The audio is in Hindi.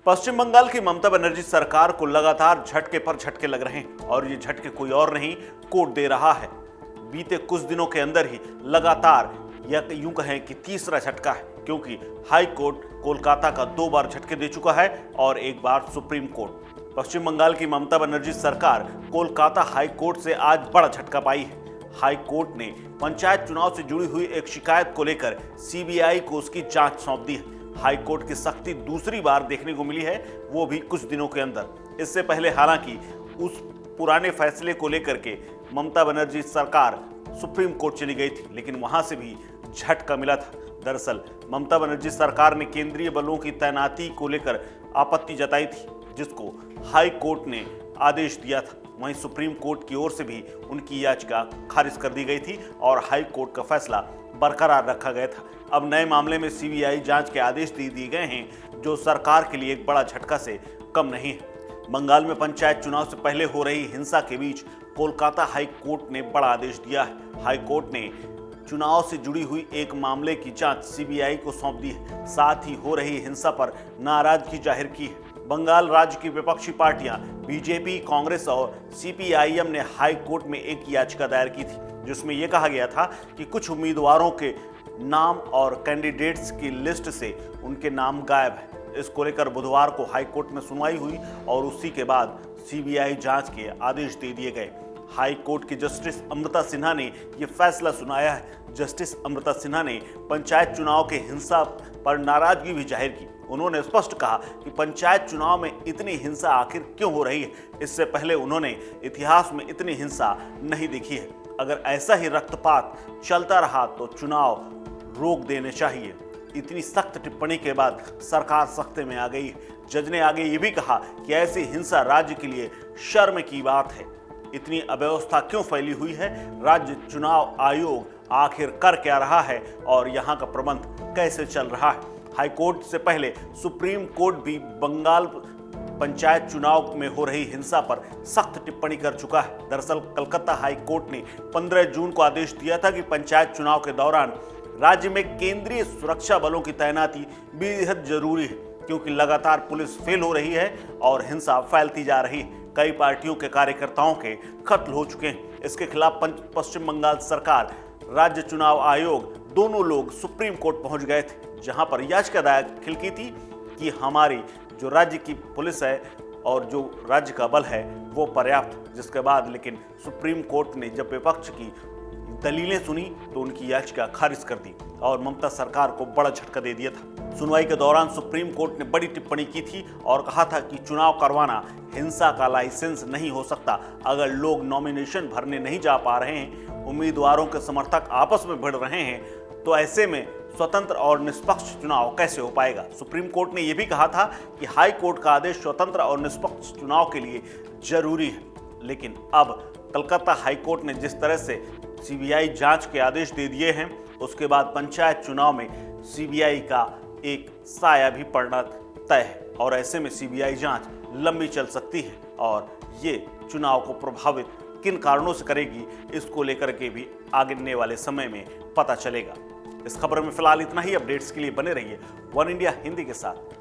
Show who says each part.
Speaker 1: पश्चिम बंगाल की ममता बनर्जी सरकार को लगातार झटके पर झटके लग रहे हैं और ये झटके कोई और नहीं, कोर्ट दे रहा है। बीते कुछ दिनों के अंदर ही लगातार या यूं कहें कि तीसरा झटका है, क्योंकि हाई कोर्ट कोलकाता का 2 बार झटके दे चुका है और 1 बार सुप्रीम कोर्ट। पश्चिम बंगाल की ममता बनर्जी सरकार कोलकाता हाई कोर्ट से आज बड़ा झटका पाई है। हाई कोर्ट ने पंचायत चुनाव से जुड़ी हुई एक शिकायत को लेकर सीबीआई को उसकी जांच सौंप दी है। हाई कोर्ट की सख्ती दूसरी बार देखने को मिली है, वो भी कुछ दिनों के अंदर। इससे पहले हालांकि उस पुराने फैसले को लेकर के ममता बनर्जी सरकार सुप्रीम कोर्ट चली गई थी, लेकिन वहां से भी झटका मिला था। दरअसल ममता बनर्जी सरकार ने केंद्रीय बलों की तैनाती को लेकर आपत्ति जताई थी, जिसको हाई कोर्ट ने आदेश दिया था। वहीं सुप्रीम कोर्ट की ओर से भी उनकी याचिका खारिज कर दी गई थी और हाई कोर्ट का फैसला बरकरार रखा गया था। अब नए मामले में सीबीआई जांच के आदेश दे दिए गए हैं, जो सरकार के लिए एक बड़ा झटका से कम नहीं है। बंगाल में पंचायत चुनाव से पहले हो रही हिंसा के बीच कोलकाता हाई कोर्ट ने बड़ा आदेश दिया है। हाई कोर्ट ने चुनाव से जुड़ी हुई एक मामले की जांच सीबीआई को सौंप दी है, साथ ही हो रही हिंसा पर नाराजगी जाहिर की है। बंगाल राज्य की विपक्षी पार्टियां बीजेपी, कांग्रेस और सीपीआईएम ने हाई कोर्ट में एक याचिका दायर की थी, जिसमें यह कहा गया था कि कुछ उम्मीदवारों के नाम और कैंडिडेट्स की लिस्ट से उनके नाम गायब है। इसको लेकर बुधवार को हाई कोर्ट में सुनवाई हुई और उसी के बाद सीबीआई जांच के आदेश दे दिए गए। हाई कोर्ट की जस्टिस अमृता सिन्हा ने यह फैसला सुनाया है। जस्टिस अमृता सिन्हा ने पंचायत चुनाव के हिंसा पर नाराजगी भी जाहिर की। उन्होंने स्पष्ट कहा कि पंचायत चुनाव में इतनी हिंसा आखिर क्यों हो रही है। इससे पहले उन्होंने इतिहास में इतनी हिंसा नहीं देखी है। अगर ऐसा ही रक्तपात चलता रहा तो चुनाव रोक देने चाहिए। इतनी सख्त टिप्पणी के बाद सरकार सख्ते में आ गई है। जज ने आगे ये भी कहा कि ऐसी हिंसा राज्य के लिए शर्म की बात है। इतनी अव्यवस्था क्यों फैली हुई है? राज्य चुनाव आयोग आखिर कर क्या रहा है और यहाँ का प्रबंध कैसे चल रहा है? हाई कोर्ट से पहले सुप्रीम कोर्ट भी बंगाल पंचायत चुनाव में हो रही हिंसा पर सख्त टिप्पणी कर चुका है। दरअसल कलकत्ता हाई कोर्ट ने 15 जून को आदेश दिया था कि पंचायत चुनाव के दौरान राज्य में केंद्रीय सुरक्षा बलों की तैनाती बेहद जरूरी है, क्योंकि लगातार पुलिस फेल हो रही है और हिंसा फैलती जा रही है। कई पार्टियों के कार्यकर्ताओं के कत्ल हो चुके हैं। इसके खिलाफ पश्चिम बंगाल सरकार, राज्य चुनाव आयोग, दोनों लोग सुप्रीम कोर्ट पहुंच गए थे, जहां पर याचिका दाखिल की थी कि हमारी जो राज्य की पुलिस है और जो राज्य का बल है वो पर्याप्त। जिसके बाद लेकिन सुप्रीम कोर्ट ने जब विपक्ष की दलीलें सुनी तो उनकी याचिका खारिज कर दी और ममता सरकार को बड़ा झटका दे दिया था। सुनवाई के दौरान सुप्रीम कोर्ट ने बड़ी टिप्पणी की थी और कहा था कि चुनाव करवाना हिंसा का लाइसेंस नहीं हो सकता। अगर लोग नॉमिनेशन भरने नहीं जा पा रहे हैं, उम्मीदवारों के समर्थक आपस में भिड़ रहे हैं, तो ऐसे में स्वतंत्र और निष्पक्ष चुनाव कैसे हो पाएगा? सुप्रीम कोर्ट ने यह भी कहा था कि हाई कोर्ट का आदेश स्वतंत्र और निष्पक्ष चुनाव के लिए जरूरी है। लेकिन अब कलकत्ता हाई कोर्ट ने जिस तरह से सीबीआई जांच के आदेश दे दिए हैं, उसके बाद पंचायत चुनाव में सीबीआई का एक साया भी पड़ना तय है और ऐसे में सीबीआई जांच लंबी चल सकती है और ये चुनाव को प्रभावित किन कारणों से करेगी, इसको लेकर के भी आगे वाले समय में पता चलेगा। इस खबर में फिलहाल इतना ही। अपडेट्स के लिए बने रहिए वन इंडिया हिंदी के साथ।